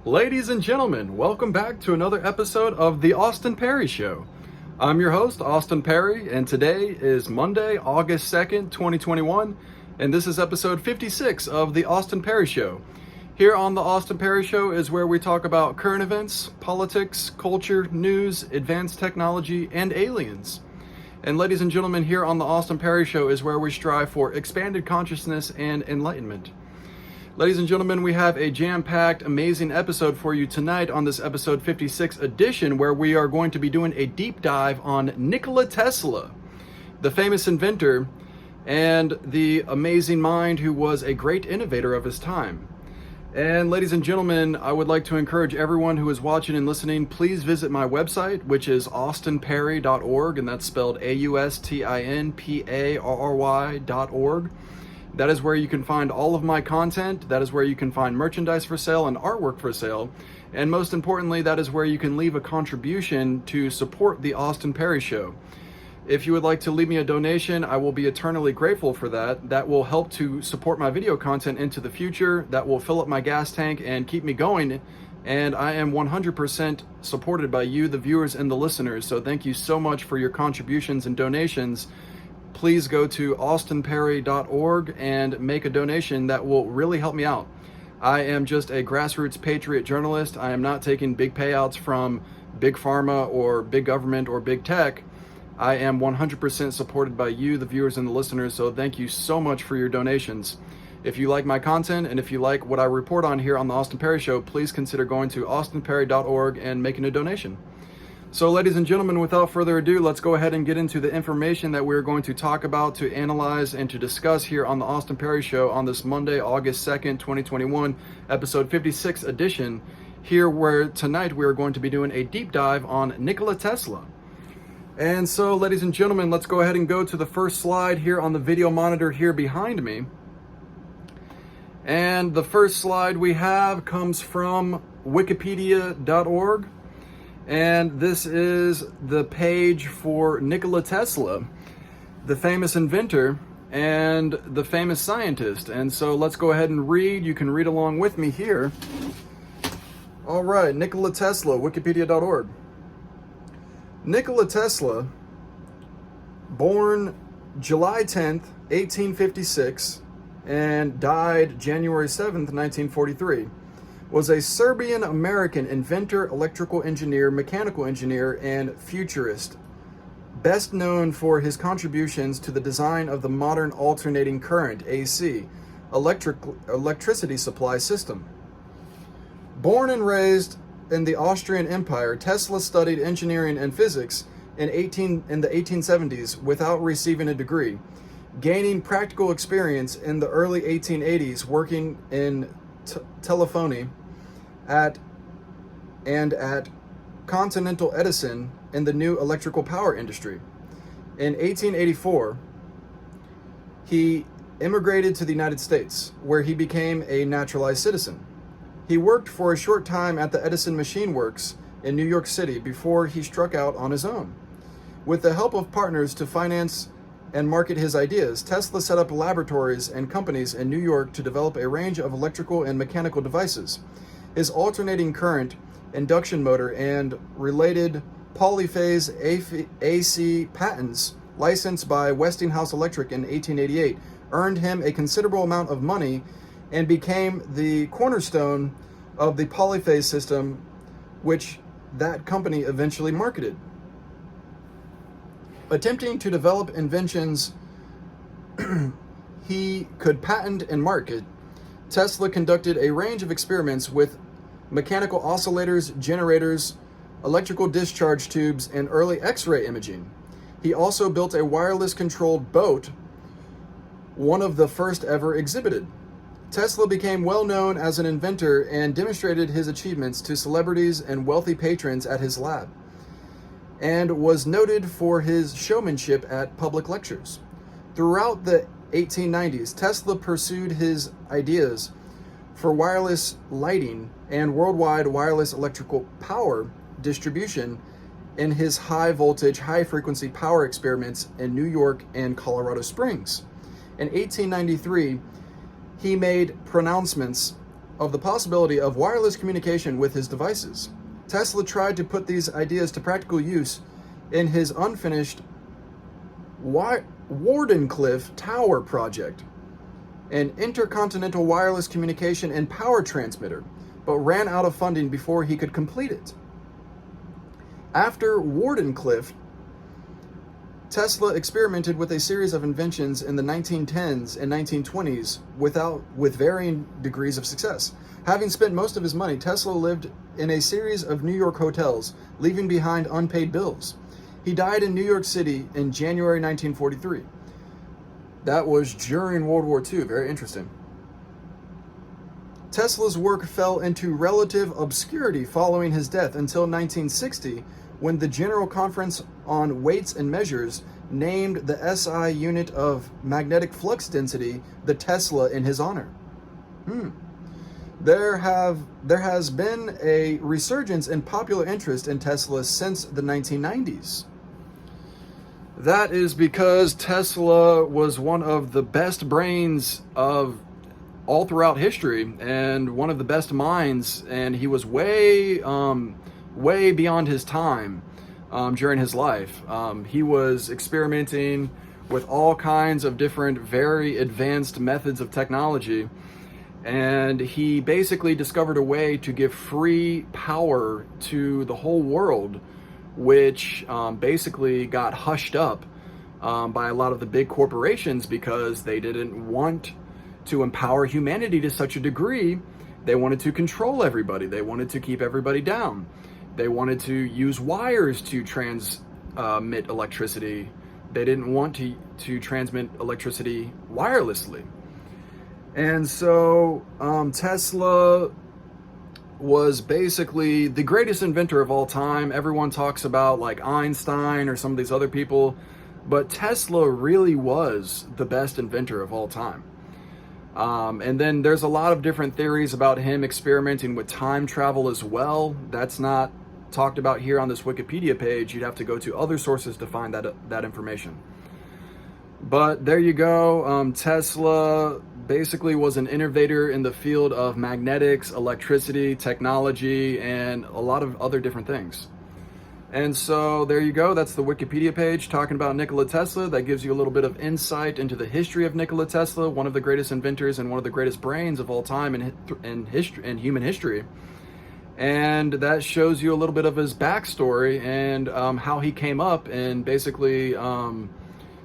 Ladies and gentlemen, welcome back to another episode of the Austin Perry Show. I'm your host, Austin Perry, and today is Monday, August 2nd, 2021, and this is episode 56 of the Austin Perry Show. Here on the Austin Perry Show is where we talk about current events, politics, culture, news, advanced technology, and aliens. And ladies and gentlemen, here on the Austin Perry Show is where we strive for expanded consciousness and enlightenment. Ladies and gentlemen, we have a jam-packed, amazing episode for you tonight on this episode 56 edition, where we are going to be doing a deep dive on Nikola Tesla, the famous inventor and the amazing mind who was a great innovator of his time. And ladies and gentlemen, I would like to encourage everyone who is watching and listening, please visit my website, which is AustinParry.org, and that's spelled AustinParry.org. That is where you can find all of my content. That is where you can find merchandise for sale and artwork for sale. And most importantly, that is where you can leave a contribution to support the Austin Perry Show. If you would like to leave me a donation, I will be eternally grateful for that. That will help to support my video content into the future. That will fill up my gas tank and keep me going. And I am 100% supported by you, the viewers and the listeners. So thank you so much for your contributions and donations. Please go to AustinParry.org and make a donation that will really help me out. I am just a grassroots patriot journalist. I am not taking big payouts from big pharma or big government or big tech. I am 100% supported by you, the viewers and the listeners, so thank you so much for your donations. If you like my content and if you like what I report on here on the Austin Perry Show, please consider going to AustinParry.org and making a donation. So ladies and gentlemen, without further ado, let's go ahead and get into the information that we're going to talk about, to analyze, and to discuss here on the Austin Perry Show on this Monday, August 2nd, 2021, episode 56 edition, here where tonight we are going to be doing a deep dive on Nikola Tesla. And so, ladies and gentlemen, let's go ahead and go to the first slide here on the video monitor here behind me. And the first slide we have comes from Wikipedia.org. And this is the page for Nikola Tesla, the famous inventor and the famous scientist. And so let's go ahead and read. You can read along with me here. All right, Nikola Tesla, Wikipedia.org. Nikola Tesla, born July 10th, 1856, and died January 7th, 1943. Was a Serbian-American inventor, electrical engineer, mechanical engineer, and futurist, best known for his contributions to the design of the modern alternating current, AC, electricity supply system. Born and raised in the Austrian Empire, Tesla studied engineering and physics in the 1870s without receiving a degree, gaining practical experience in the early 1880s working in telephony at Continental Edison in the new electrical power industry. In 1884, he immigrated to the United States, where he became a naturalized citizen. He worked for a short time at the Edison Machine Works in New York City before he struck out on his own. With the help of partners to finance and market his ideas, Tesla set up laboratories and companies in New York to develop a range of electrical and mechanical devices. His alternating current induction motor and related polyphase AC patents, licensed by Westinghouse Electric in 1888, earned him a considerable amount of money and became the cornerstone of the polyphase system, which that company eventually marketed. Attempting to develop inventions he could patent and market, Tesla conducted a range of experiments with mechanical oscillators, generators, electrical discharge tubes, and early X-ray imaging. He also built a wireless-controlled boat, one of the first ever exhibited. Tesla became well known as an inventor and demonstrated his achievements to celebrities and wealthy patrons at his lab, and was noted for his showmanship at public lectures. Throughout the 1890s, Tesla pursued his ideas for wireless lighting and worldwide wireless electrical power distribution in his high voltage, high frequency power experiments in New York and Colorado Springs. In 1893, he made pronouncements of the possibility of wireless communication with his devices. Tesla tried to put these ideas to practical use in his unfinished Wardenclyffe Tower project, an intercontinental wireless communication and power transmitter, but ran out of funding before he could complete it. After Wardenclyffe, Tesla experimented with a series of inventions in the 1910s and 1920s with varying degrees of success. Having spent most of his money, Tesla lived in a series of New York hotels, leaving behind unpaid bills. He died in New York City in January 1943. That was during World War II. Very interesting. Tesla's work fell into relative obscurity following his death until 1960, when the General Conference on Weights and Measures named the SI unit of magnetic flux density the Tesla in his honor. There has been a resurgence in popular interest in Tesla since the 1990s. That is because Tesla was one of the best brains of all throughout history and one of the best minds, and he was way beyond his time during his life. He was experimenting with all kinds of different, very advanced methods of technology, and he basically discovered a way to give free power to the whole world, which basically got hushed up by a lot of the big corporations because they didn't want to empower humanity to such a degree. They wanted to control everybody. They wanted to keep everybody down. They wanted to use wires to transmit electricity. They didn't want to transmit electricity wirelessly. And so Tesla was basically the greatest inventor of all time. Everyone talks about like Einstein or some of these other people, but Tesla really was the best inventor of all time. And then there's a lot of different theories about him experimenting with time travel as well. That's not talked about here on this Wikipedia page. You'd have to go to other sources to find that information. But there you go. Tesla basically was an innovator in the field of magnetics, electricity, technology, and a lot of other different things. And so there you go. That's the Wikipedia page talking about Nikola Tesla. That gives you a little bit of insight into the history of Nikola Tesla, one of the greatest inventors and one of the greatest brains of all time in human history. And that shows you a little bit of his backstory and how he came up and basically,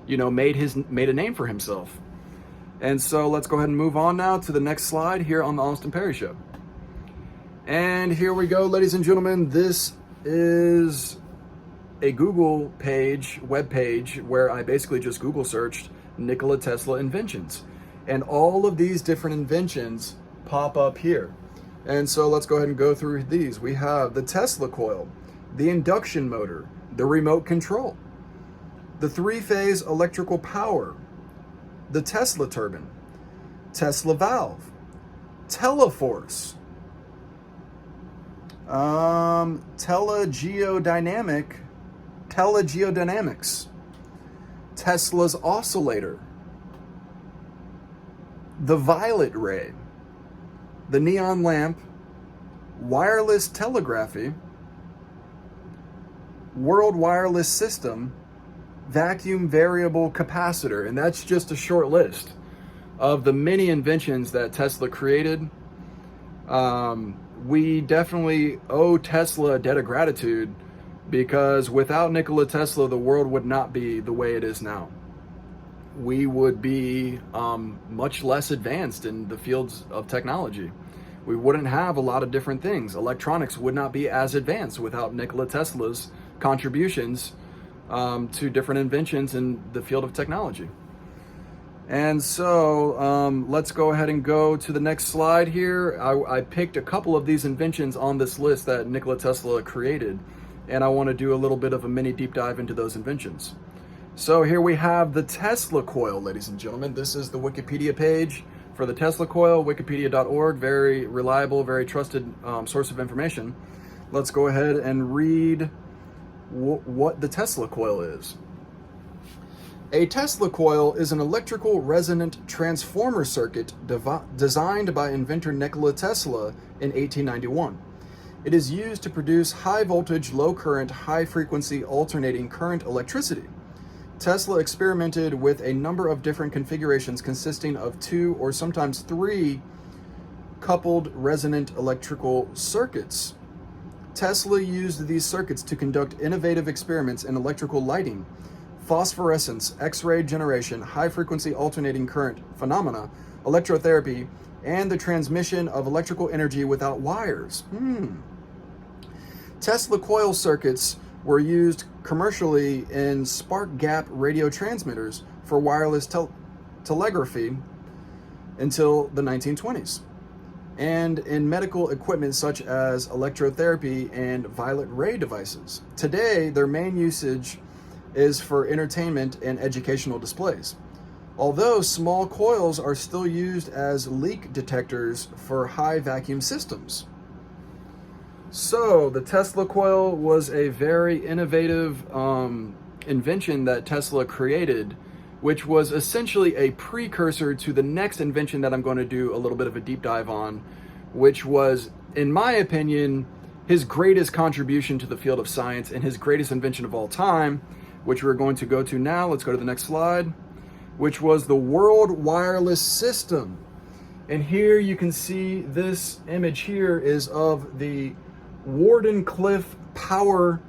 made a name for himself. And so let's go ahead and move on now to the next slide here on the Austin Perry Show. And here we go, ladies and gentlemen. This is a Google web page, where I basically just Google searched Nikola Tesla inventions. And all of these different inventions pop up here. And so let's go ahead and go through these. We have the Tesla coil, the induction motor, the remote control, the three-phase electrical power, the Tesla turbine, Tesla valve, Teleforce, telegeodynamics, Tesla's oscillator, the violet ray, the neon lamp, wireless telegraphy, world wireless system, vacuum variable capacitor. And that's just a short list of the many inventions that Tesla created. We definitely owe Tesla a debt of gratitude, because without Nikola Tesla, the world would not be the way it is now. We would be much less advanced in the fields of technology. We wouldn't have a lot of different things. Electronics would not be as advanced without Nikola Tesla's contributions to different inventions in the field of technology. And so let's go ahead and go to the next slide here. I picked a couple of these inventions on this list that Nikola Tesla created, and I want to do a little bit of a mini deep dive into those inventions. So here we have the Tesla coil, ladies and gentlemen. This is the Wikipedia page for the Tesla coil, wikipedia.org. Very reliable, very trusted source of information. Let's go ahead and read what the Tesla coil is. A Tesla coil is an electrical resonant transformer circuit designed by inventor Nikola Tesla in 1891. It is used to produce high voltage, low current, high frequency alternating current electricity. Tesla experimented with a number of different configurations consisting of 2 or sometimes 3 coupled resonant electrical circuits. Tesla used these circuits to conduct innovative experiments in electrical lighting, phosphorescence, X-ray generation, high-frequency alternating current phenomena, electrotherapy, and the transmission of electrical energy without wires. Tesla coil circuits were used commercially in spark gap radio transmitters for wireless telegraphy until the 1920s, and in medical equipment such as electrotherapy and violet ray devices. Today, their main usage is for entertainment and educational displays, although small coils are still used as leak detectors for high vacuum systems. So the Tesla coil was a very innovative invention that Tesla created, which was essentially a precursor to the next invention that I'm going to do a little bit of a deep dive on, which was, in my opinion, his greatest contribution to the field of science and his greatest invention of all time, which we're going to go to now. Let's go to the next slide, which was the World Wireless System. And here you can see this image here is of the Wardenclyffe power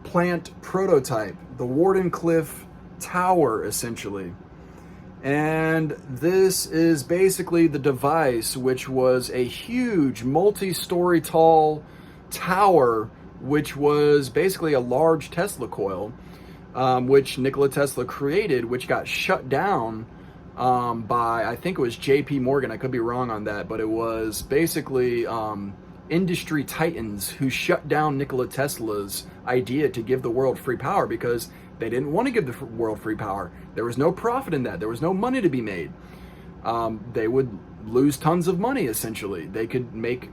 plant prototype, the Wardenclyffe tower, essentially. And this is basically the device, which was a huge multi-story tall tower, which was basically a large Tesla coil, which Nikola Tesla created, which got shut down by, I think it was J.P. Morgan. I could be wrong on that, but it was basically industry titans who shut down Nikola Tesla's idea to give the world free power because they didn't want to give the world free power. There was no profit in that. There was no money to be made. They would lose tons of money, essentially. They could make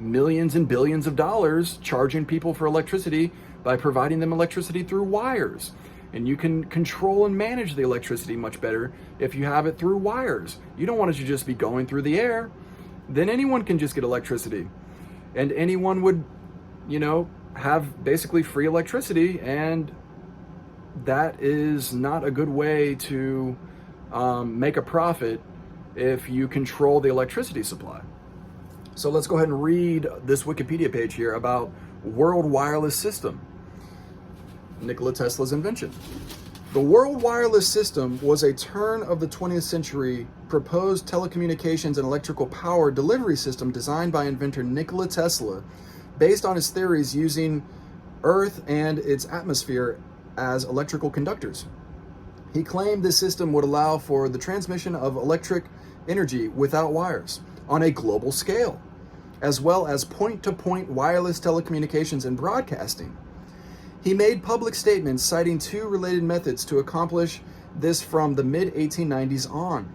millions and billions of dollars charging people for electricity by providing them electricity through wires. And you can control and manage the electricity much better if you have it through wires. You don't want it to just be going through the air. Then anyone can just get electricity. And anyone would, have basically free electricity, and that is not a good way to make a profit if you control the electricity supply. So let's go ahead and read this Wikipedia page here about World Wireless System, Nikola Tesla's invention. The World Wireless System was a turn of the 20th century proposed telecommunications and electrical power delivery system designed by inventor Nikola Tesla, based on his theories using Earth and its atmosphere as electrical conductors. He claimed this system would allow for the transmission of electric energy without wires on a global scale, as well as point-to-point wireless telecommunications and broadcasting. He made public statements citing 2 related methods to accomplish this from the mid-1890s on.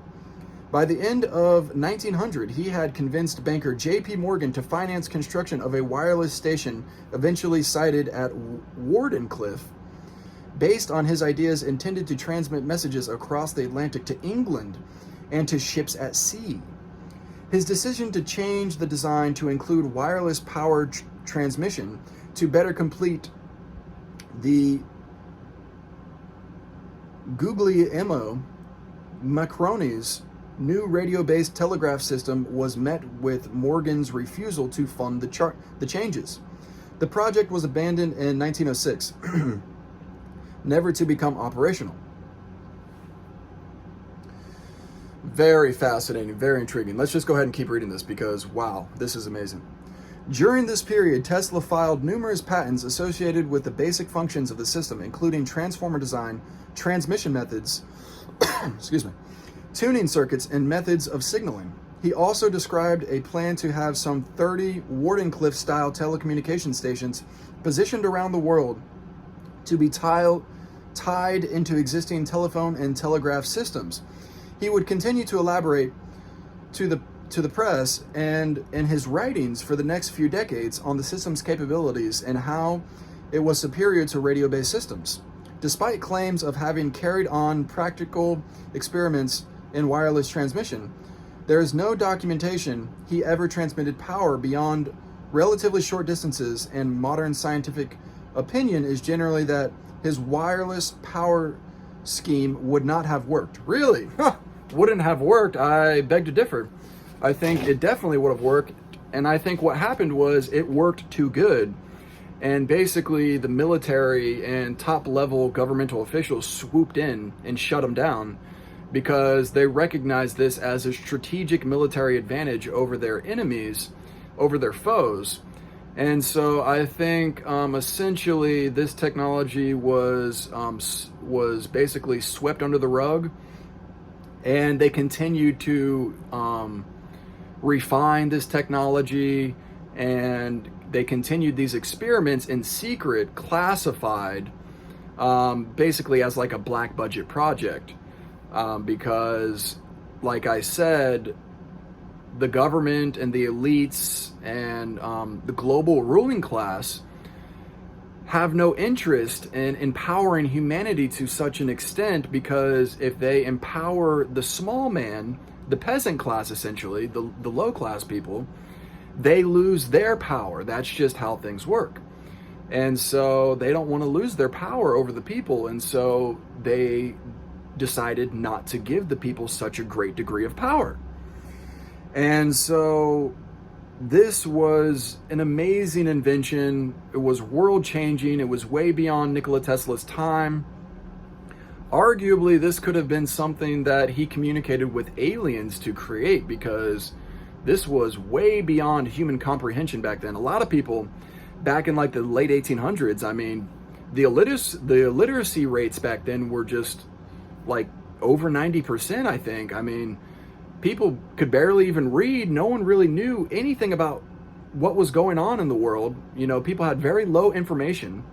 By the end of 1900, he had convinced banker J.P. Morgan to finance construction of a wireless station eventually sited at Wardenclyffe, based on his ideas intended to transmit messages across the Atlantic to England and to ships at sea. His decision to change the design to include wireless power transmission to better complete the Guglielmo Marconi's new radio-based telegraph system was met with Morgan's refusal to fund the changes. The project was abandoned in 1906, never to become operational. Very fascinating, very intriguing. Let's just go ahead and keep reading this because, wow, this is amazing. During this period, Tesla filed numerous patents associated with the basic functions of the system, including transformer design, transmission methods, tuning circuits, and methods of signaling. He also described a plan to have some 30 Wardenclyffe-style telecommunication stations positioned around the world to be tied into existing telephone and telegraph systems. He would continue to elaborate to the press and in his writings for the next few decades on the system's capabilities and how it was superior to radio-based systems. despite claims of having carried on practical experiments in wireless transmission. There is no documentation he ever transmitted power beyond relatively short distances, and modern scientific opinion is generally that his wireless power scheme would not have worked. Really? Wouldn't have worked? I beg to differ. I think it definitely would have worked, and I think what happened was it worked too good. And basically the military and top level governmental officials swooped in and shut him down because they recognized this as a strategic military advantage over their enemies, over their foes. And so I think essentially this technology was basically swept under the rug, and they continued to refine this technology, and they continued these experiments in secret, classified, basically as like a black budget project. Because, like I said, the government and the elites and the global ruling class have no interest in empowering humanity to such an extent, because if they empower the small man, the peasant class, essentially, the low class people, they lose their power. That's just how things work. And so they don't want to lose their power over the people, and so they decided not to give the people such a great degree of power. And so this was an amazing invention. It was world-changing. It was way beyond Nikola Tesla's time. Arguably, this could have been something that he communicated with aliens to create, because this was way beyond human comprehension back then. A lot of people back in like the late 1800s, I mean, the illiteracy rates back then were just like over 90%, I think. I mean, people could barely even read. No one really knew anything about what was going on in the world. You know, people had very low information.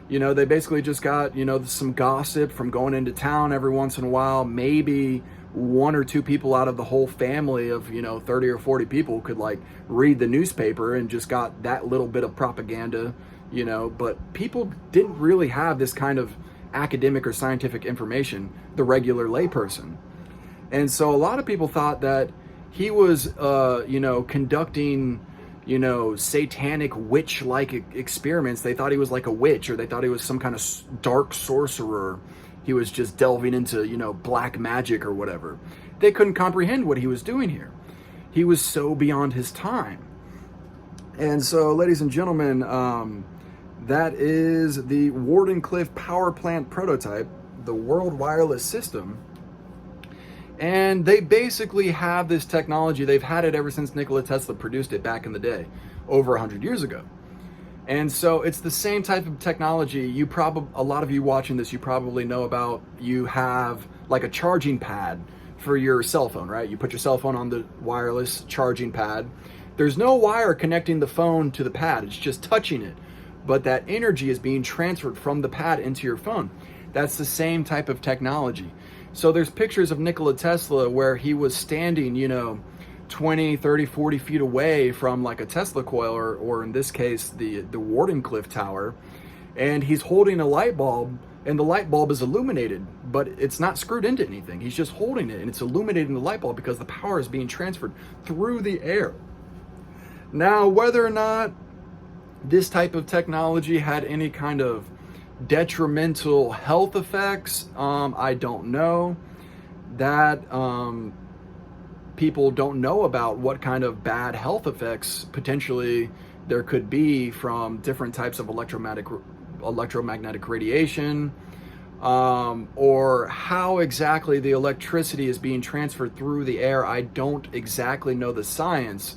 You know, they basically just got, you know, some gossip from going into town every once in a while. Maybe one or two people out of the whole family of, you know, 30 or 40 people could like read the newspaper and just got that little bit of propaganda, you know. But people didn't really have this kind of academic or scientific information, the regular layperson. And so a lot of people thought that he was, you know, conducting, you know, satanic witch-like experiments. They thought he was like a witch, or they thought he was some kind of dark sorcerer. He was just delving into, you know, black magic or whatever. They couldn't comprehend what he was doing here. He was so beyond his time. And so, ladies and gentlemen, that is the Wardenclyffe power plant prototype, the World Wireless System. And they basically have this technology. They've had it ever since Nikola Tesla produced it back in the day, over 100 years ago. And so it's the same type of technology. A lot of you watching this, you probably know about. You have like a charging pad for your cell phone, right? You put your cell phone on the wireless charging pad. There's no wire connecting the phone to the pad. It's just touching it. But that energy is being transferred from the pad into your phone. That's the same type of technology. So there's pictures of Nikola Tesla where he was standing, you know, 20, 30, 40 feet away from like a Tesla coil, or in this case, the Wardenclyffe tower. And he's holding a light bulb, and the light bulb is illuminated, but it's not screwed into anything. He's just holding it, and it's illuminating the light bulb because the power is being transferred through the air. Now, whether or not this type of technology had any kind of detrimental health effects, I don't know. That people don't know about what kind of bad health effects potentially there could be from different types of electromagnetic radiation, or how exactly the electricity is being transferred through the air. I don't exactly know the science,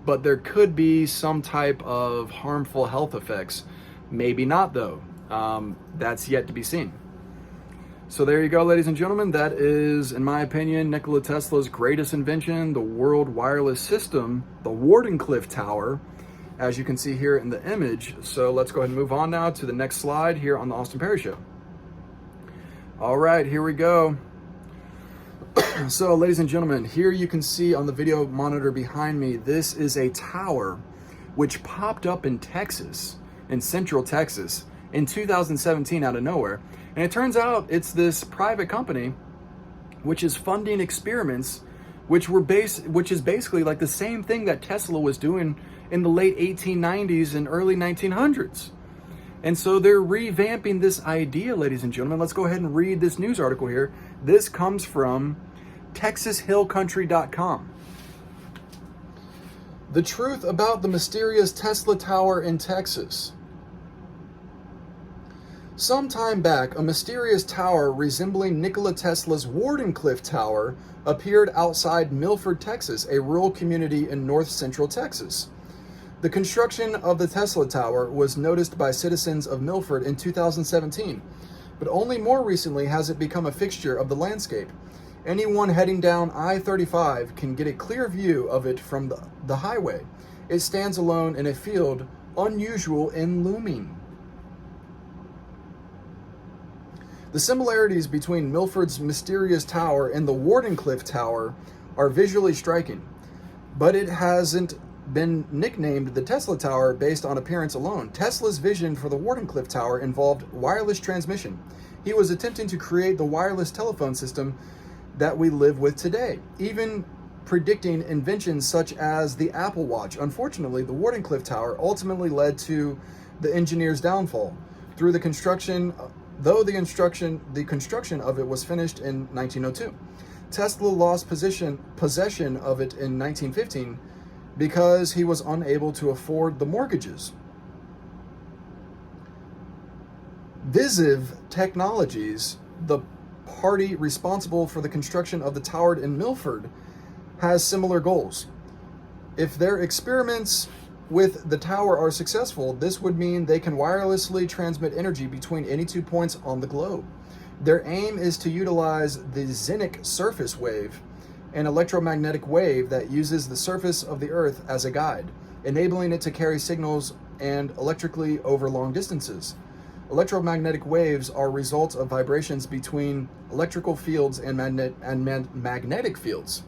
but there could be some type of harmful health effects. Maybe not, though. That's yet to be seen. So there you go, ladies and gentlemen. That is, in my opinion, Nikola Tesla's greatest invention, the World Wireless System, the Wardenclyffe Tower, as you can see here in the image. So let's go ahead and move on now to the next slide here on the Austin Perry Show. All right, here we go. So, ladies and gentlemen, here you can see on the video monitor behind me, this is a tower which popped up in Texas, in central Texas. in 2017 out of nowhere. And it turns out it's this private company which is funding experiments which is basically like the same thing that Tesla was doing in the late 1890s and early 1900s. And so they're revamping this idea, ladies and gentlemen. Let's go ahead and read this news article here. This comes from TexasHillCountry.com. The truth about the mysterious Tesla Tower in Texas. Some time back, a mysterious tower resembling Nikola Tesla's Wardenclyffe Tower appeared outside Milford, Texas, a rural community in north-central Texas. The construction of the Tesla Tower was noticed by citizens of Milford in 2017, but only more recently has it become a fixture of the landscape. Anyone heading down I-35 can get a clear view of it from the highway. It stands alone in a field unusual in looming. The similarities between Milford's mysterious tower and the Wardenclyffe Tower are visually striking, but it hasn't been nicknamed the Tesla Tower based on appearance alone. Tesla's vision for the Wardenclyffe Tower involved wireless transmission. He was attempting to create the wireless telephone system that we live with today, even predicting inventions such as the Apple Watch. Unfortunately, the Wardenclyffe Tower ultimately led to the engineer's downfall. Though the construction of it was finished in 1902. Tesla lost possession of it in 1915 because he was unable to afford the mortgages. Visiv Technologies, the party responsible for the construction of the tower in Milford, has similar goals. If their experiments with the tower are successful, this would mean they can wirelessly transmit energy between any 2 points on the globe. Their aim is to utilize the Zinc surface wave, an electromagnetic wave that uses the surface of the Earth as a guide, enabling it to carry signals and electrically over long distances. Electromagnetic waves are results of vibrations between electrical fields and magnetic fields.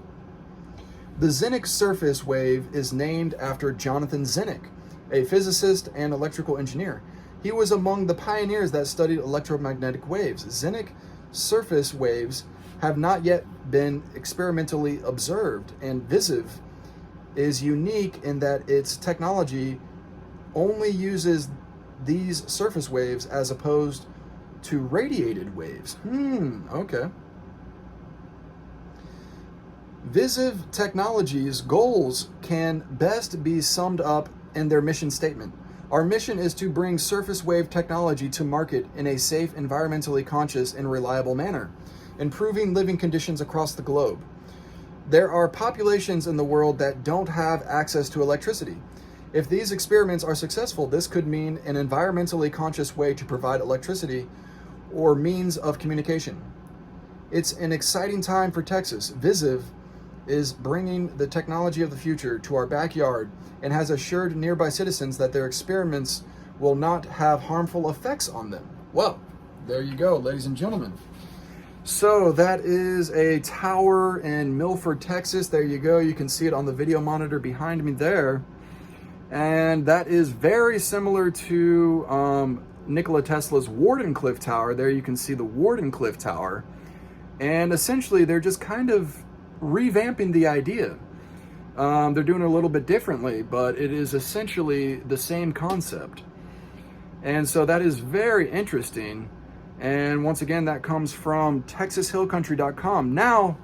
The Zinc surface wave is named after Jonathan Zinc, a physicist and electrical engineer. He was among the pioneers that studied electromagnetic waves. Zinc surface waves have not yet been experimentally observed, and Visiv is unique in that its technology only uses these surface waves as opposed to radiated waves. Okay. Visiv Technologies' goals can best be summed up in their mission statement. Our mission is to bring surface wave technology to market in a safe, environmentally conscious, and reliable manner, improving living conditions across the globe. There are populations in the world that don't have access to electricity. If these experiments are successful, this could mean an environmentally conscious way to provide electricity or means of communication. It's an exciting time for Texas. Visiv is bringing the technology of the future to our backyard and has assured nearby citizens that their experiments will not have harmful effects on them. Well, there you go, ladies and gentlemen. So that is a tower in Milford, Texas. There you go. You can see it on the video monitor behind me there. And that is very similar to Nikola Tesla's Wardenclyffe Tower. There you can see the Wardenclyffe Tower. And essentially, they're just kind of revamping the idea. They're doing it a little bit differently, but it is essentially the same concept. And so that is very interesting. And once again, that comes from TexasHillCountry.com. Now,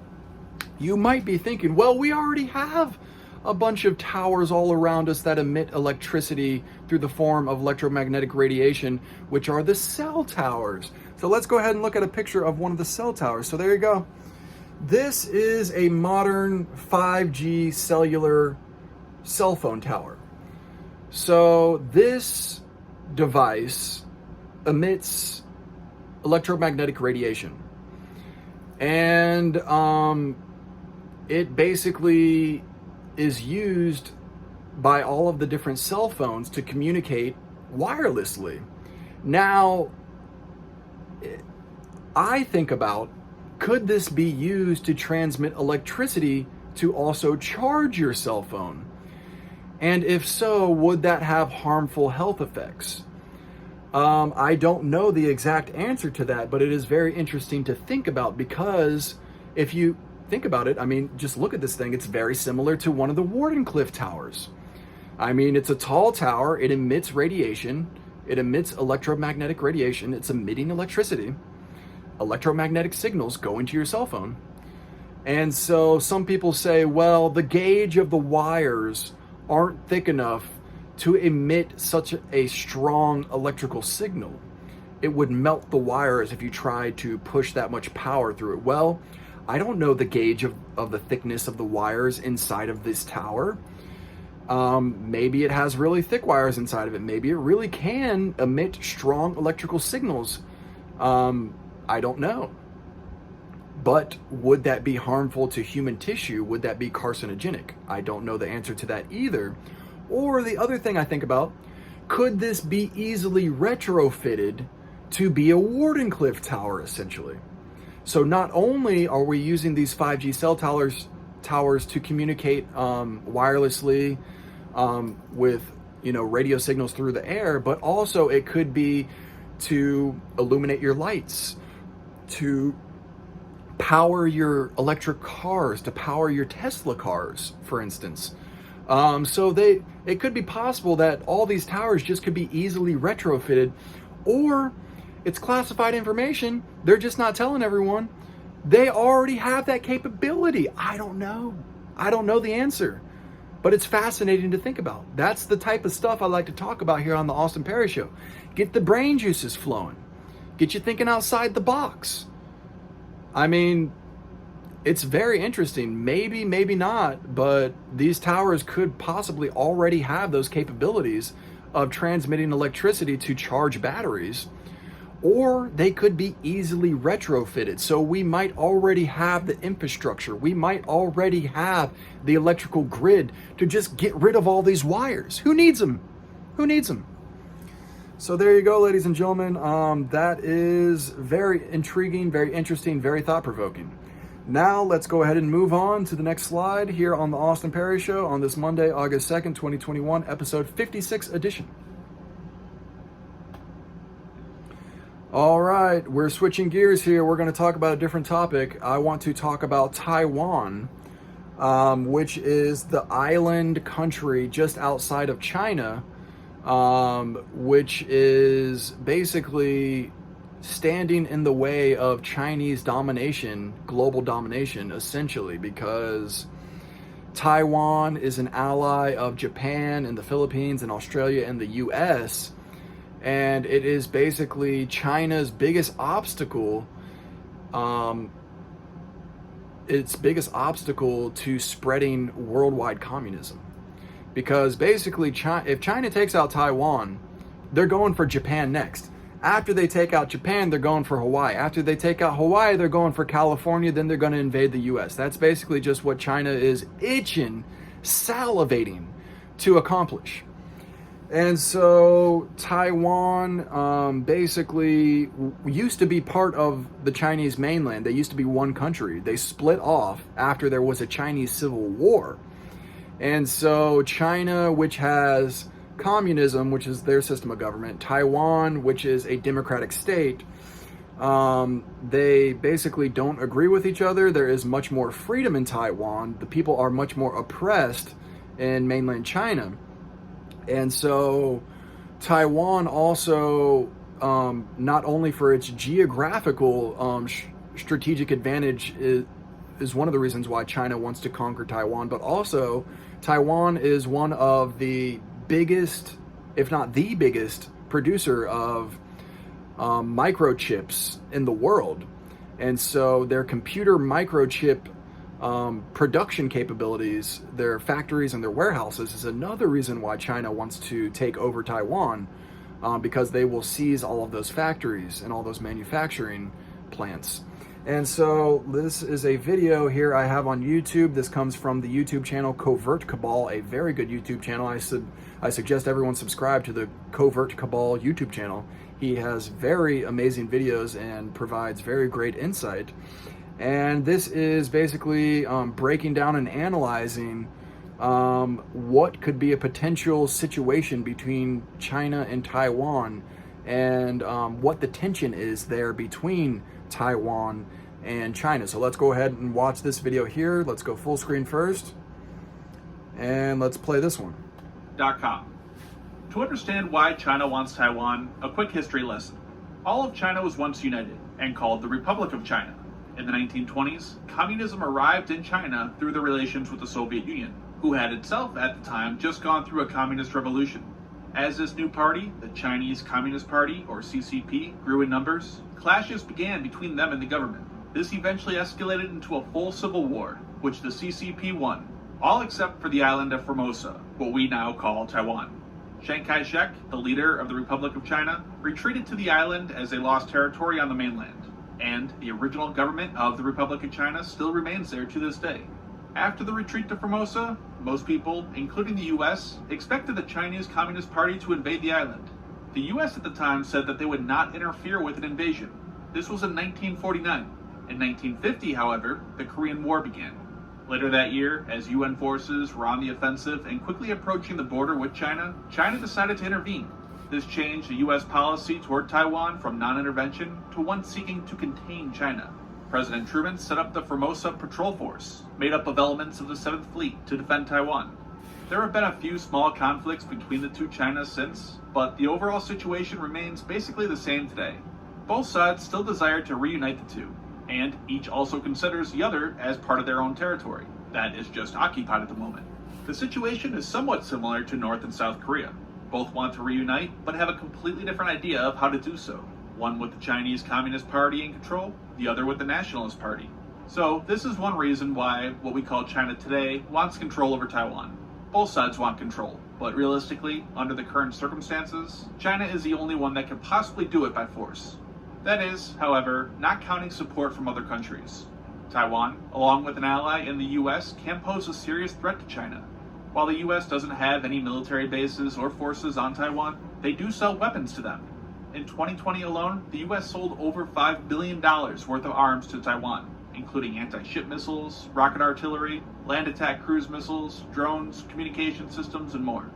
you might be thinking, well, we already have a bunch of towers all around us that emit electricity through the form of electromagnetic radiation, which are the cell towers. So let's go ahead and look at a picture of one of the cell towers. So there you go. This is a modern 5G cellular cell phone tower. So this device emits electromagnetic radiation. And it basically is used by all of the different cell phones to communicate wirelessly. Now, I think about, could this be used to transmit electricity to also charge your cell phone? And if so, would that have harmful health effects? I don't know the exact answer to that, but it is very interesting to think about, because if you think about it, I mean, just look at this thing. It's very similar to one of the Wardenclyffe towers. I mean, it's a tall tower. It emits radiation. It emits electromagnetic radiation. It's emitting electricity. Electromagnetic signals go into your cell phone. And so some people say, well, the gauge of the wires aren't thick enough to emit such a strong electrical signal. It would melt the wires if you tried to push that much power through it. Well, I don't know the gauge of the thickness of the wires inside of this tower. Maybe it has really thick wires inside of it. Maybe it really can emit strong electrical signals. I don't know. But would that be harmful to human tissue? Would that be carcinogenic? I don't know the answer to that either. Or the other thing I think about, could this be easily retrofitted to be a Wardenclyffe tower, essentially? So not only are we using these 5G cell towers to communicate wirelessly with, you know, radio signals through the air, but also it could be to illuminate your lights, to power your electric cars, to power your Tesla cars, for instance. So it could be possible that all these towers just could be easily retrofitted, or it's classified information. They're just not telling everyone. They already have that capability. I don't know. I don't know the answer, but it's fascinating to think about. That's the type of stuff I like to talk about here on the Austin Perry Show. Get the brain juices flowing. Get you thinking outside the box. I mean, it's very interesting. Maybe, maybe not, but these towers could possibly already have those capabilities of transmitting electricity to charge batteries, or they could be easily retrofitted. So we might already have the infrastructure. We might already have the electrical grid to just get rid of all these wires. Who needs them? Who needs them? So there you go, ladies and gentlemen. That is very intriguing, very interesting, very thought-provoking. Now let's go ahead and move on to the next slide here on the Austin Perry Show on this Monday, August 2nd, 2021, episode 56 edition. All right, we're switching gears here. We're going to talk about a different topic. I want to talk about Taiwan, which is the island country just outside of China, which is basically standing in the way of Chinese domination, global domination, essentially, because Taiwan is an ally of Japan and the Philippines and Australia and the US, and it is basically China's biggest obstacle, its biggest obstacle to spreading worldwide communism. Because basically, if China takes out Taiwan, they're going for Japan next. After they take out Japan, they're going for Hawaii. After they take out Hawaii, they're going for California. Then they're going to invade the US. That's basically just what China is itching, salivating to accomplish. And so Taiwan basically used to be part of the Chinese mainland. They used to be one country. They split off after there was a Chinese civil war. And so China, which has communism, which is their system of government, Taiwan, which is a democratic state, they basically don't agree with each other. There is much more freedom in Taiwan. The people are much more oppressed in mainland China. And so Taiwan also, not only for its geographical strategic advantage is one of the reasons why China wants to conquer Taiwan, but also Taiwan is one of the biggest, if not the biggest, producer of microchips in the world. And so their computer microchip production capabilities, their factories and their warehouses, is another reason why China wants to take over Taiwan, because they will seize all of those factories and all those manufacturing plants. And so this is a video here I have on YouTube. This comes from the YouTube channel Covert Cabal, a very good YouTube channel. I suggest everyone subscribe to the Covert Cabal YouTube channel. He has very amazing videos and provides very great insight. And this is basically breaking down and analyzing what could be a potential situation between China and Taiwan and what the tension is there between Taiwan and China. So let's go ahead and watch this video here. Let's go full screen first, and let's play this one. .com. To understand why China wants Taiwan, a quick history lesson. All of China was once united and called the Republic of China. In the 1920s, communism arrived in China through the relations with the Soviet Union, who had itself at the time just gone through a communist revolution. As this new party, the Chinese Communist Party, or CCP, grew in numbers, clashes began between them and the government. This eventually escalated into a full civil war, which the CCP won, all except for the island of Formosa, what we now call Taiwan. Chiang Kai-shek, the leader of the Republic of China, retreated to the island as they lost territory on the mainland, and the original government of the Republic of China still remains there to this day. After the retreat to Formosa, most people, including the US, expected the Chinese Communist Party to invade the island. The US at the time said that they would not interfere with an invasion. This was in 1949. In 1950, however, the Korean War began. Later that year, as UN forces were on the offensive and quickly approaching the border with China, China decided to intervene. This changed the US policy toward Taiwan from non-intervention to one seeking to contain China. President Truman set up the Formosa Patrol Force, made up of elements of the 7th Fleet, to defend Taiwan. There have been a few small conflicts between the two Chinas since, but the overall situation remains basically the same today. Both sides still desire to reunite the two, and each also considers the other as part of their own territory that is just occupied at the moment. The situation is somewhat similar to North and South Korea. Both want to reunite, but have a completely different idea of how to do so. One with the Chinese Communist Party in control, the other with the Nationalist Party. So this is one reason why what we call China today wants control over Taiwan. Both sides want control, but realistically, under the current circumstances, China is the only one that can possibly do it by force. That is, however, not counting support from other countries. Taiwan, along with an ally in the US, can pose a serious threat to China. While the US doesn't have any military bases or forces on Taiwan, they do sell weapons to them. In 2020 alone, the US sold over $5 billion worth of arms to Taiwan, including anti-ship missiles, rocket artillery, land attack cruise missiles, drones, communication systems, and more.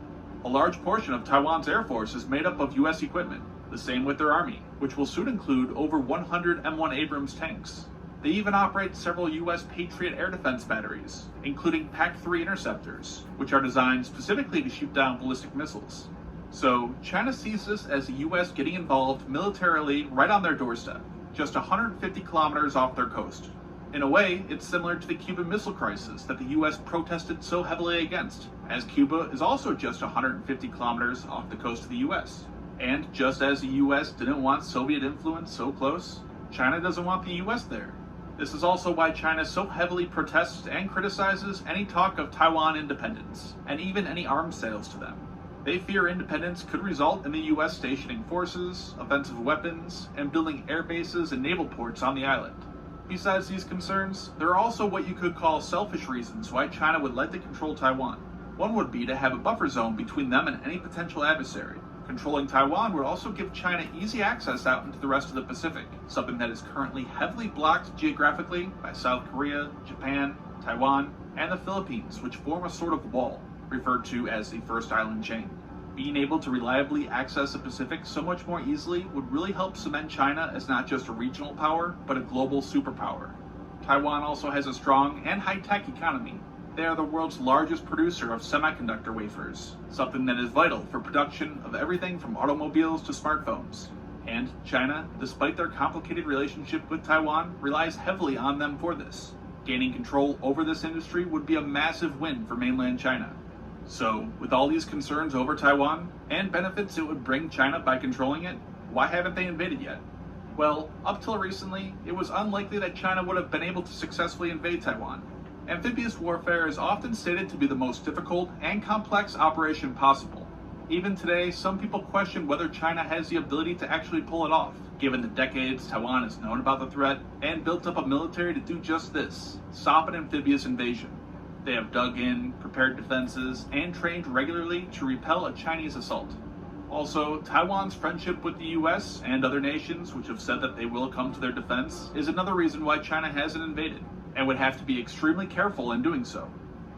A large portion of Taiwan's air force is made up of US equipment, the same with their army, which will soon include over 100 M1 Abrams tanks. They even operate several US Patriot air defense batteries, including PAC-3 interceptors, which are designed specifically to shoot down ballistic missiles. So, China sees this as the US getting involved militarily right on their doorstep, just 150 kilometers off their coast. In a way, it's similar to the Cuban Missile Crisis that the US protested so heavily against, as Cuba is also just 150 kilometers off the coast of the US. And just as the US didn't want Soviet influence so close, China doesn't want the US there. This is also why China so heavily protests and criticizes any talk of Taiwan independence, and even any arms sales to them. They fear independence could result in the US stationing forces, offensive weapons, and building air bases and naval ports on the island. Besides these concerns, there are also what you could call selfish reasons why China would like to control Taiwan. One would be to have a buffer zone between them and any potential adversary. Controlling Taiwan would also give China easy access out into the rest of the Pacific, something that is currently heavily blocked geographically by South Korea, Japan, Taiwan, and the Philippines, which form a sort of wall, referred to as the first island chain. Being able to reliably access the Pacific so much more easily would really help cement China as not just a regional power, but a global superpower. Taiwan also has a strong and high-tech economy. They are the world's largest producer of semiconductor wafers, something that is vital for production of everything from automobiles to smartphones. And China, despite their complicated relationship with Taiwan, relies heavily on them for this. Gaining control over this industry would be a massive win for mainland China. So, with all these concerns over Taiwan, and benefits it would bring China by controlling it, why haven't they invaded yet? Well, up till recently, it was unlikely that China would have been able to successfully invade Taiwan. Amphibious warfare is often stated to be the most difficult and complex operation possible. Even today, some people question whether China has the ability to actually pull it off, given the decades Taiwan has known about the threat and built up a military to do just this, stop an amphibious invasion. They have dug in, prepared defenses, and trained regularly to repel a Chinese assault. Also, Taiwan's friendship with the US and other nations which have said that they will come to their defense is another reason why China hasn't invaded, and would have to be extremely careful in doing so.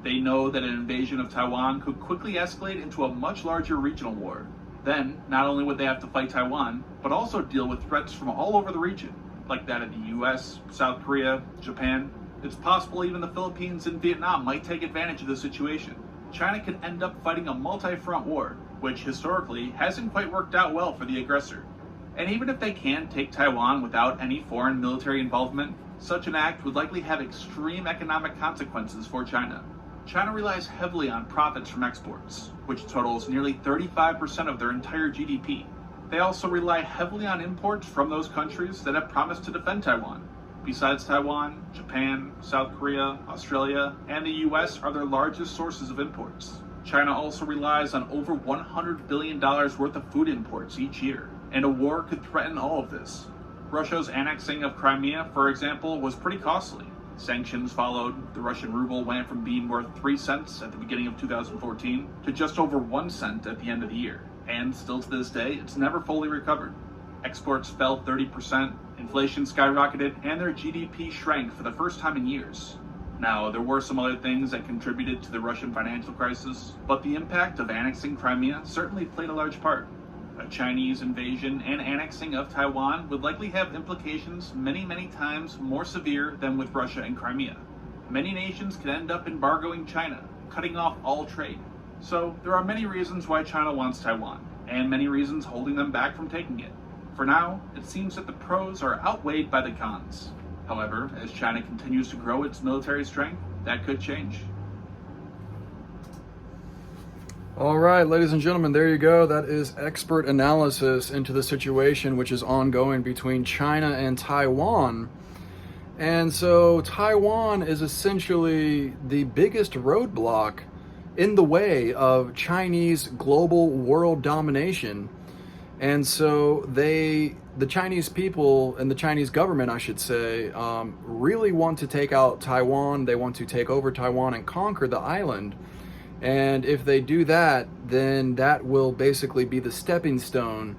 They know that an invasion of Taiwan could quickly escalate into a much larger regional war. Then, not only would they have to fight Taiwan, but also deal with threats from all over the region, like that of the US, South Korea, Japan. It's possible even the Philippines and Vietnam might take advantage of the situation. China could end up fighting a multi-front war, which historically hasn't quite worked out well for the aggressor. And even if they can take Taiwan without any foreign military involvement, such an act would likely have extreme economic consequences for China. China relies heavily on profits from exports, which totals nearly 35% of their entire GDP. They also rely heavily on imports from those countries that have promised to defend Taiwan. Besides Taiwan, Japan, South Korea, Australia, and the US are their largest sources of imports. China also relies on over $100 billion worth of food imports each year, and a war could threaten all of this. Russia's annexing of Crimea, for example, was pretty costly. Sanctions followed. The Russian ruble went from being worth 3 cents at the beginning of 2014 to just over 1 cent at the end of the year. And still to this day, it's never fully recovered. Exports fell 30%, inflation skyrocketed, and their GDP shrank for the first time in years. Now, there were some other things that contributed to the Russian financial crisis, but the impact of annexing Crimea certainly played a large part. A Chinese invasion and annexing of Taiwan would likely have implications many times more severe than with Russia and Crimea. Many nations could end up embargoing China, cutting off all trade. So there are many reasons why China wants Taiwan, and many reasons holding them back from taking it. For now, it seems that the pros are outweighed by the cons. However, as China continues to grow its military strength, that could change. All right, ladies and gentlemen, there you go. That is expert analysis into the situation which is ongoing between China and Taiwan. And so Taiwan is essentially the biggest roadblock in the way of Chinese global world domination. And so the Chinese people and the Chinese government, I should say, really want to take out Taiwan. They want to take over Taiwan and conquer the island. And if they do that, then that will basically be the stepping stone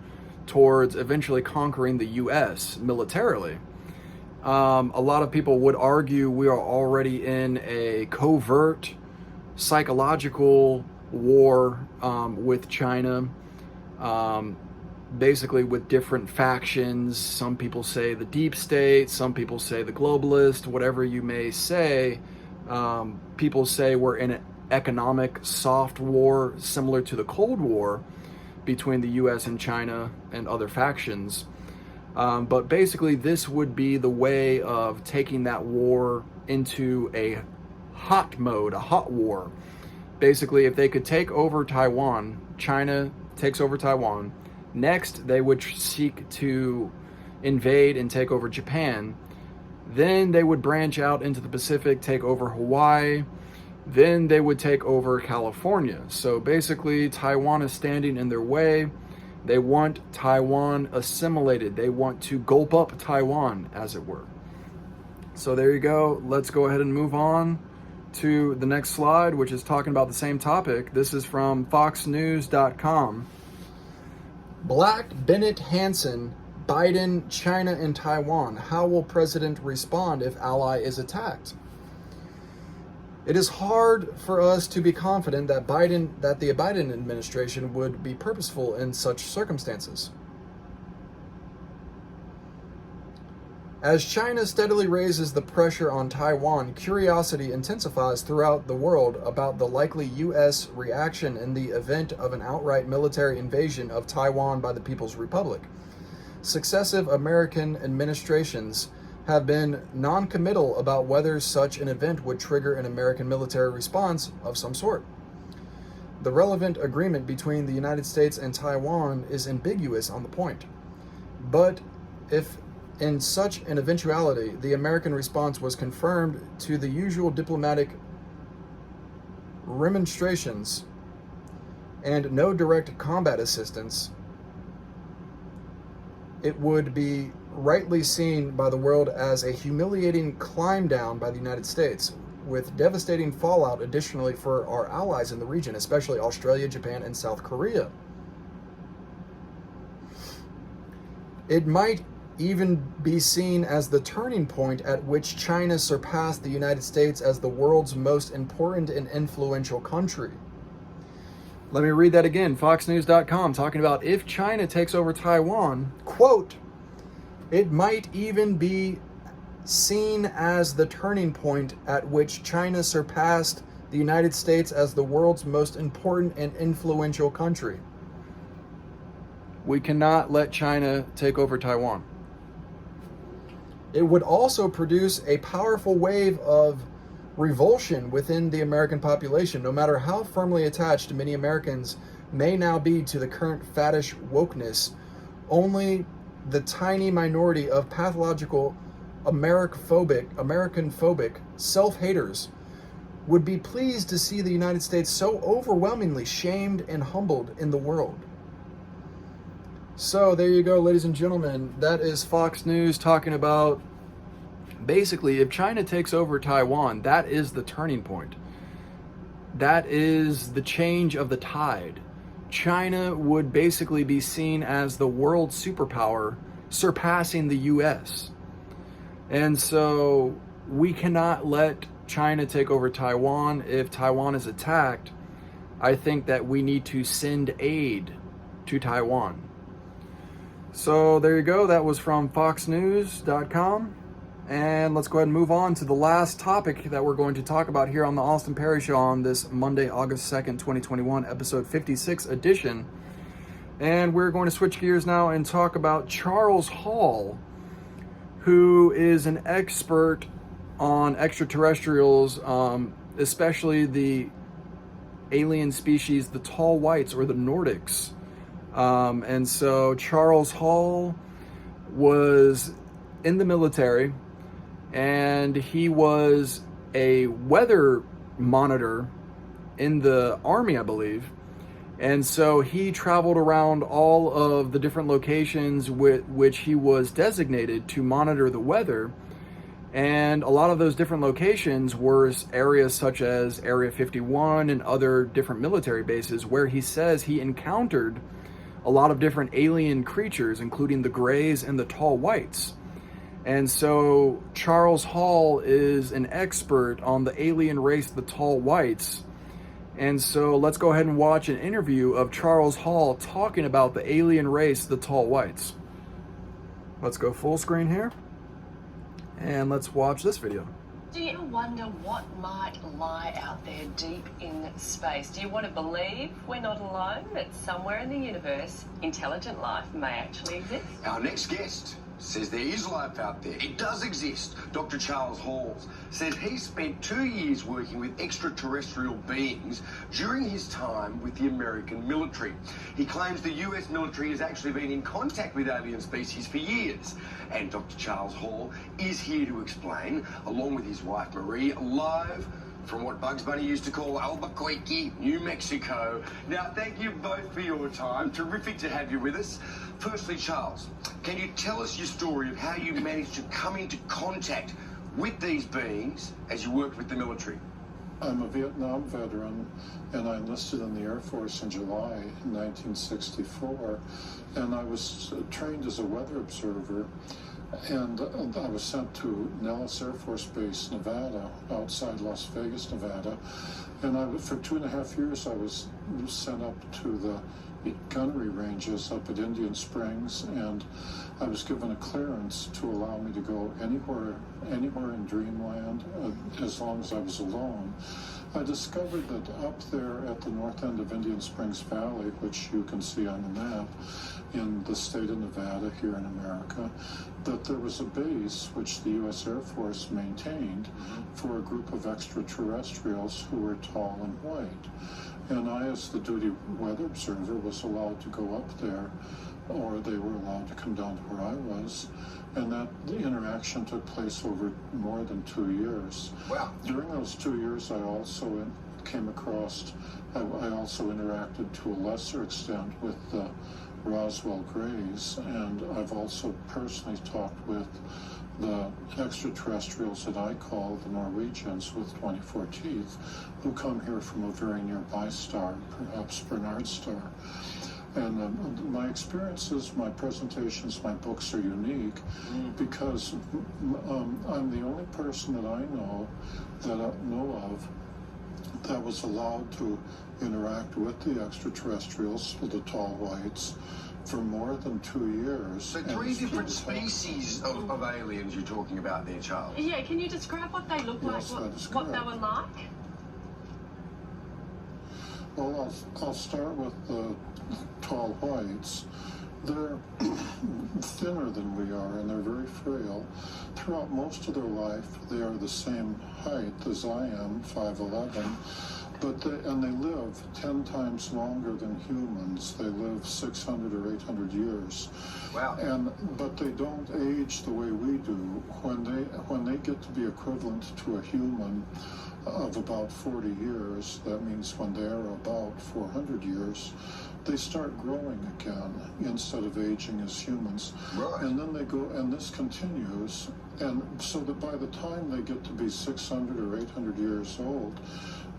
towards eventually conquering the U.S. militarily. A lot of people would argue we are already in a covert psychological war with China, basically with different factions. Some people say the deep state, some people say the globalist, whatever you may say. People say we're in an economic soft war similar to the Cold War between the US and China and other factions. But basically this would be the way of taking that war into a hot mode, a hot war. Basically, if they could take over Taiwan, China takes over Taiwan, next they would seek to invade and take over Japan. Then they would branch out into the Pacific, take over Hawaii. Then they would take over California. So basically, Taiwan is standing in their way. They want Taiwan assimilated. They want to gulp up Taiwan, as it were. So there you go. Let's go ahead and move on to the next slide, which is talking about the same topic. This is from foxnews.com. Black Bennett Hansen, Biden, China, and Taiwan. How will president respond if ally is attacked? It is hard for us to be confident that the Biden administration would be purposeful in such circumstances. As China steadily raises the pressure on Taiwan, curiosity intensifies throughout the world about the likely U.S. reaction in the event of an outright military invasion of Taiwan by the People's Republic. Successive American administrations have been non-committal about whether such an event would trigger an American military response of some sort. The relevant agreement between the United States and Taiwan is ambiguous on the point. But if in such an eventuality the American response was confirmed to the usual diplomatic remonstrations and no direct combat assistance, it would be rightly seen by the world as a humiliating climb down by the United States, with devastating fallout additionally for our allies in the region, especially Australia, Japan, and South Korea. It might even be seen as the turning point at which China surpassed the United States as the world's most important and influential country. Let me read that again. FoxNews.com talking about if China takes over Taiwan, quote, it might even be seen as the turning point at which China surpassed the United States as the world's most important and influential country. We cannot let China take over Taiwan. It would also produce a powerful wave of revulsion within the American population, no matter how firmly attached many Americans may now be to the current faddish wokeness. Only the tiny minority of pathological American-phobic self-haters would be pleased to see the United States so overwhelmingly shamed and humbled in the world. So there you go, ladies and gentlemen. That is Fox News talking about basically if China takes over Taiwan, that is the turning point. That is the change of the tide. China would basically be seen as the world superpower, surpassing the US. And so we cannot let China take over Taiwan. If Taiwan is attacked, I think that we need to send aid to Taiwan. So there you go. That was from FoxNews.com. And let's go ahead and move on to the last topic that we're going to talk about here on the Austin Perry Show on this Monday, August 2nd, 2021, episode 56 edition. And we're going to switch gears now and talk about Charles Hall, who is an expert on extraterrestrials, especially the alien species, the tall whites or the Nordics. And so Charles Hall was in the military, and he was a weather monitor in the Army, I believe. And so he traveled around all of the different locations with which he was designated to monitor the weather. And a lot of those different locations were areas such as Area 51 and other different military bases where he says he encountered a lot of different alien creatures, including the Greys and the Tall Whites. And so Charles Hall is an expert on the alien race, the Tall Whites. And so let's go ahead and watch an interview of Charles Hall talking about the alien race, the Tall Whites. Let's go full screen here. And let's watch this video. Do you wonder what might lie out there deep in space? Do you want to believe we're not alone, that somewhere in the universe, intelligent life may actually exist? Our next guest says there is life out there. It does exist. Dr. Charles Hall says he spent 2 years working with extraterrestrial beings during his time with the American military. He claims the US military has actually been in contact with alien species for years. And Dr. Charles Hall is here to explain, along with his wife Marie, live from what Bugs Bunny used to call Albuquerque, New Mexico. Now, thank you both for your time. Terrific to have you with us. Firstly, Charles, can you tell us your story of how you managed to come into contact with these beings as you worked with the military? I'm a Vietnam veteran, and I enlisted in the Air Force in July 1964, and I was trained as a weather observer. And I was sent to Nellis Air Force Base, Nevada, outside Las Vegas, Nevada. And for 2.5 years, I was sent up to the gunnery ranges up at Indian Springs, and I was given a clearance to allow me to go anywhere in Dreamland, as long as I was alone. I discovered that up there at the north end of Indian Springs Valley, which you can see on the map, in the state of Nevada here in America, that there was a base which the U.S. Air Force maintained for a group of extraterrestrials who were tall and white. And I, as the duty weather observer, was allowed to go up there, or they were allowed to come down to where I was. And the interaction took place over more than 2 years. Wow. During those 2 years, I also came across, I also interacted to a lesser extent with the Roswell Greys, and I've also personally talked with the extraterrestrials that I call the Norwegians with 24 teeth, who come here from a very nearby star, perhaps Bernard star. And my experiences, my presentations, my books are unique because I'm the only person that I know of that was allowed to interact with the extraterrestrials, the tall whites, for more than 2 years. So three different species of aliens you're talking about there, Charles. Yeah, can you describe what they look Yes, like, that is what they correct. were like? Well, I'll start with the tall whites. They're thinner than we are, and they're very frail. Throughout most of their life, they are the same height as I am, 5'11", but they live 10 times longer than humans. They live 600 or 800 years. Wow. But they don't age the way we do. When they get to be equivalent to a human of about 40 years, that means when they are about 400 years, they start growing again instead of aging as humans. Right. And then they go, and this continues, and so that by the time they get to be 600 or 800 years old,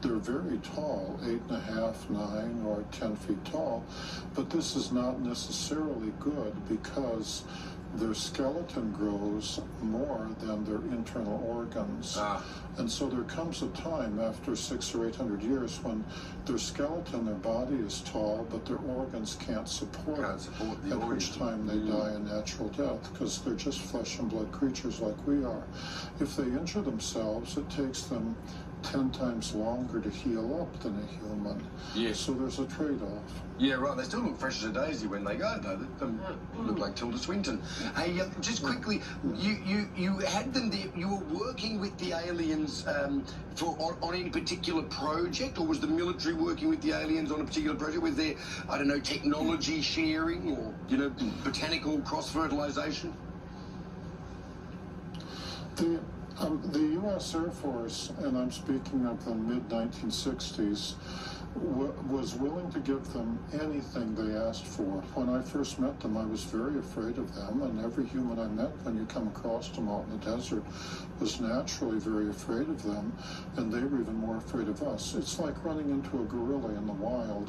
they're very tall, 8.5, 9, or 10 feet tall. But this is not necessarily good because their skeleton grows more than their internal organs. And so there comes a time after 600 or 800 years when their skeleton, their body is tall, but their organs can't support it, at which time they die a natural death, because they're just flesh and blood creatures like we are. If they injure themselves, it takes them 10 times longer to heal up than a human. Yes. So there's a trade-off. Yeah, right. They still look fresh as a daisy when they go, though. They look like Tilda Swinton. Hey, just quickly, you had them there. You were working with the aliens on any particular project, or was the military working with the aliens on a particular project? Was there, I don't know, technology sharing or, botanical cross-fertilization? The U.S. Air Force, and I'm speaking of the mid-1960s, was willing to give them anything they asked for. When I first met them, I was very afraid of them, and every human I met when you come across them out in the desert was naturally very afraid of them, and they were even more afraid of us. It's like running into a gorilla in the wild,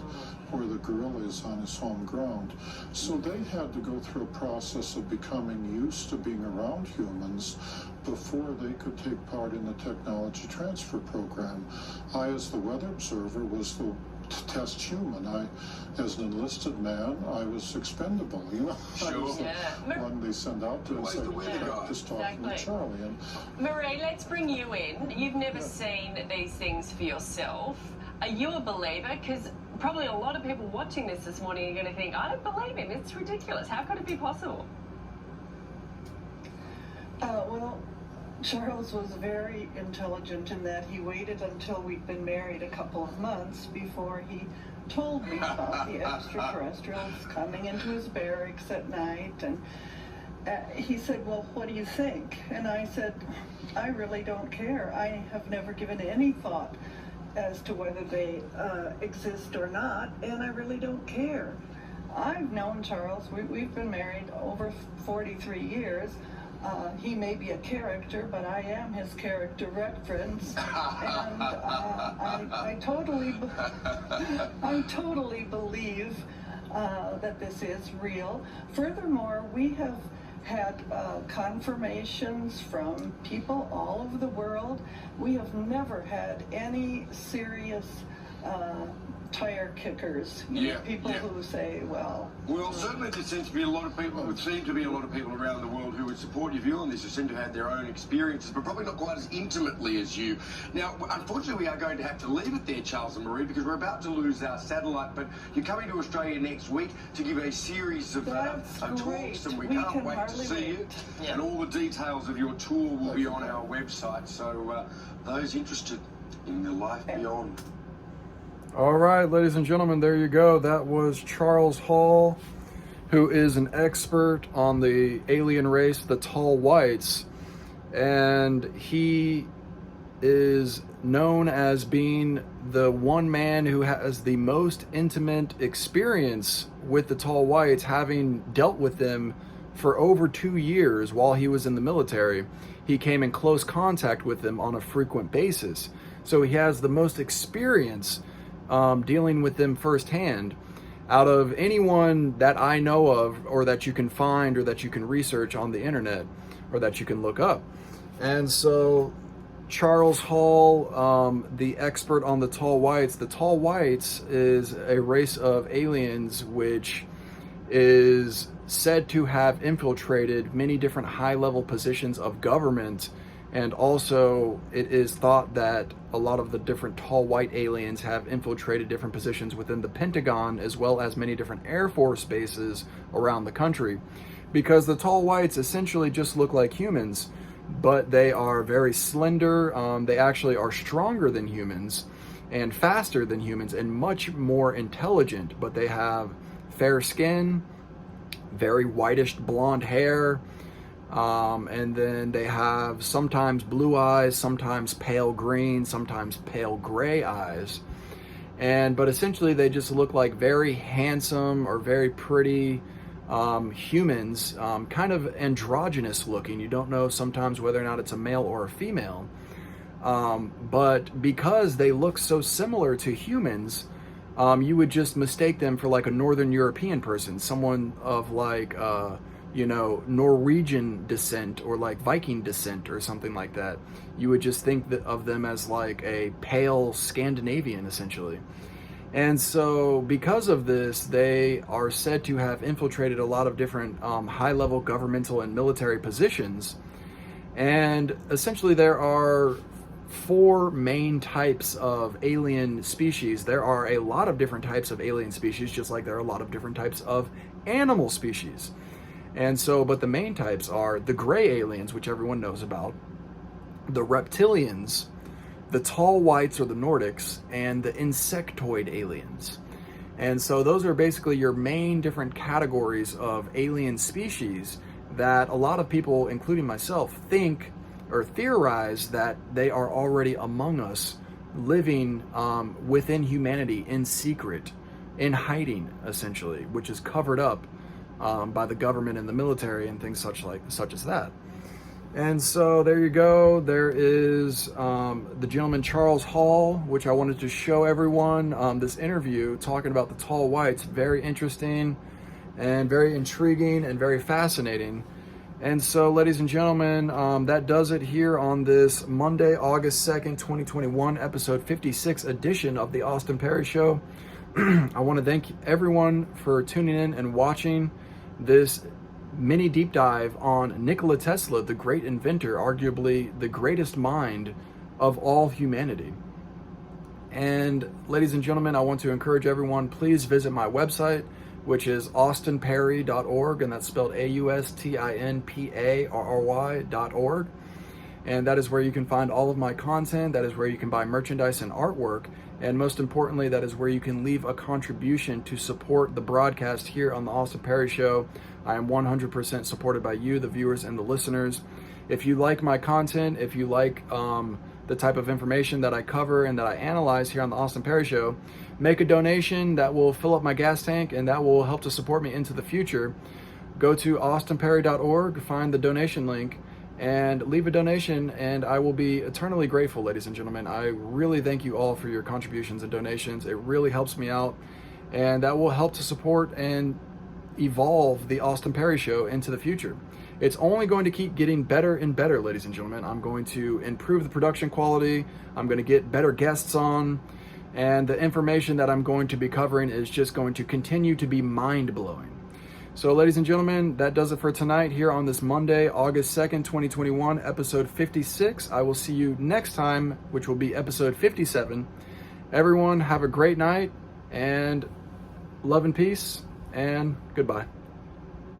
where the gorilla is on his home ground. So they had to go through a process of becoming used to being around humans before they could take part in the technology transfer program. I, as the weather observer, was the test human. As an enlisted man, I was expendable, Sure. I was the one they send out to and say, practice talking to Charlie. And Marie, let's bring you in. You've never seen these things for yourself. Are you a believer? Because probably a lot of people watching this morning are going to think, I don't believe him. It's ridiculous. How could it be possible? Well, Charles was very intelligent in that he waited until we'd been married a couple of months before he told me about the extraterrestrials coming into his barracks at night. And he said, well, what do you think? And I said, I really don't care. I have never given any thought as to whether they exist or not, and I really don't care. I've known Charles. We've been married over 43 years. He may be a character, but I am his character reference, and I totally believe that this is real. Furthermore, we have had confirmations from people all over the world. We have never had any serious tire kickers. People who say, well, certainly there seems to be a lot of people, would seem to be a lot of people around the world who would support your view on this, who seem to have their own experiences, but probably not quite as intimately as you. Now, unfortunately, we are going to have to leave it there, Charles and Marie, because we're about to lose our satellite, but you're coming to Australia next week to give a series of talks, and we can't wait to see you. Yeah. And all the details of your tour will be on our website, so those interested in the life beyond. All right, ladies and gentlemen, there you go. That was Charles Hall, who is an expert on the alien race, the Tall Whites, and he is known as being the one man who has the most intimate experience with the Tall Whites, having dealt with them for over 2 years while he was in the military. He came in close contact with them on a frequent basis. So he has the most experience dealing with them firsthand out of anyone that I know of, or that you can find, or that you can research on the internet, or that you can look up. And so Charles Hall, the expert on the tall whites. The tall whites is a race of aliens which is said to have infiltrated many different high-level positions of government, and also it is thought that a lot of the different tall white aliens have infiltrated different positions within the Pentagon, as well as many different Air Force bases around the country, because the tall whites essentially just look like humans, but they are very slender. They actually are stronger than humans and faster than humans and much more intelligent, but they have fair skin, very whitish blonde hair, and then they have sometimes blue eyes, sometimes pale green, sometimes pale gray eyes. But essentially they just look like very handsome or very pretty humans, kind of androgynous looking. You don't know sometimes whether or not it's a male or a female. But because they look so similar to humans, you would just mistake them for like a Northern European person, someone of like, Norwegian descent or like Viking descent or something like that. You would just think of them as like a pale Scandinavian, essentially. And so because of this, they are said to have infiltrated a lot of different high-level governmental and military positions. And essentially there are 4 main types of alien species. There are a lot of different types of alien species, just like there are a lot of different types of animal species. And so, but the main types are the gray aliens, which everyone knows about, the reptilians, the tall whites or the Nordics, and the insectoid aliens. And so those are basically your main different categories of alien species that a lot of people, including myself, think or theorize that they are already among us, living within humanity in secret, in hiding, essentially, which is covered up by the government and the military and things such as that. And so there you go. There is the gentleman Charles Hall, which I wanted to show everyone this interview talking about the tall whites. Very interesting and very intriguing and very fascinating. And so, ladies and gentlemen, that does it here on this Monday, August 2nd, 2021, episode 56 edition of the Austin Perry Show. I want to thank everyone for tuning in and watching this mini deep dive on Nikola Tesla, the great inventor, arguably the greatest mind of all humanity. And ladies and gentlemen, I want to encourage everyone, please visit my website, which is AustinParry.org, and that's spelled AustinParry.org. And that is where you can find all of my content. That is where you can buy merchandise and artwork. And most importantly, that is where you can leave a contribution to support the broadcast here on the Austin Perry Show. I am 100% supported by you, the viewers and the listeners. If you like my content, if you like the type of information that I cover and that I analyze here on the Austin Perry Show, make a donation that will fill up my gas tank and that will help to support me into the future. Go to AustinParry.org, find the donation link, and leave a donation, and I will be eternally grateful, ladies and gentlemen. I really thank you all for your contributions and donations. It really helps me out, and that will help to support and evolve the Austin Perry Show into the future. It's only going to keep getting better and better, ladies and gentlemen. I'm going to improve the production quality. I'm going to get better guests on, and the information that I'm going to be covering is just going to continue to be mind-blowing. So, ladies and gentlemen, that does it for tonight here on this Monday, August 2nd, 2021, episode 56. I will see you next time, which will be episode 57. Everyone, have a great night, and love and peace, and goodbye.